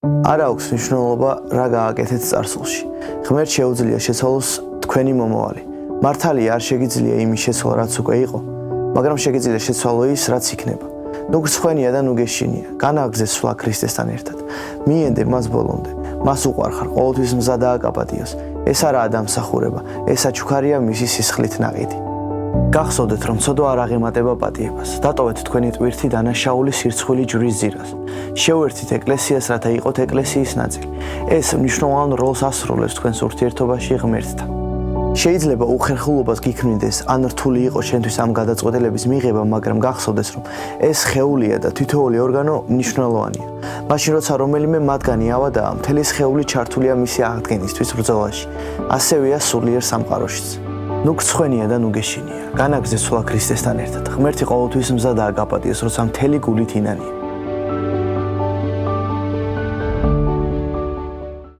არ აქვს მნიშვნელობა რა გააკეთეთ წარსულში. ღმერთს შეუძლია შეცვალოს თქვენი მომავალი. მართალია არ შეგიძლია იმის შეცვალა რაც უკვე იყო, მაგრამ შეგიძლია შეცვალო ის რაც იქნება. ნუ გრცხვენია და ნუ გეშინია. განაგრძე სვლა ქრისტესთან ერთად. მიენდე მას ბოლომდე. მას უყვარხარ, ყოველთვის მზა დააკაპატიოს. ეს არაა დამსახურება, ეს აჩუქარია მისი სისხლით ნაყიდი. გახსოვდეთ, რომ ცოდვა არ აღემატება პატიებას. დატოვეთ თქვენი ტვირთი დანაშაული სირცხვილი ჯვრის ძირას. შევერთით ეკლესიას, რათა იყოთ ეკლესიის ნაწილი. ეს მნიშვნელოვან როლს ასრულებს თქვენს ურთიერთობაში ღმერთთან. შეიძლება უხერხულობას გიქმნიდეს, ან რთული იყოს შენთვის ამ გადაწყვეტილების მიღება, მაგრამ გახსოვდეს, რომ ეს სხეულია და თითოეული ორგანო მნიშვნელოვანია. მაშინ როცა რომელიმე მათგანი ავადაა, მთელი სხეული ჩართულია მისი აღდგენისთვის ბრძოლაში. ასევეა სულიერ სამყაროშიც. ნუ გრცხვენია და ნუ გეშინია. განაგრძე სვლა ქრისტესთან ერთად. ღმერთი ყოველთვის მზადაა გაპატიოს, როცა მთელი გულით ინანია.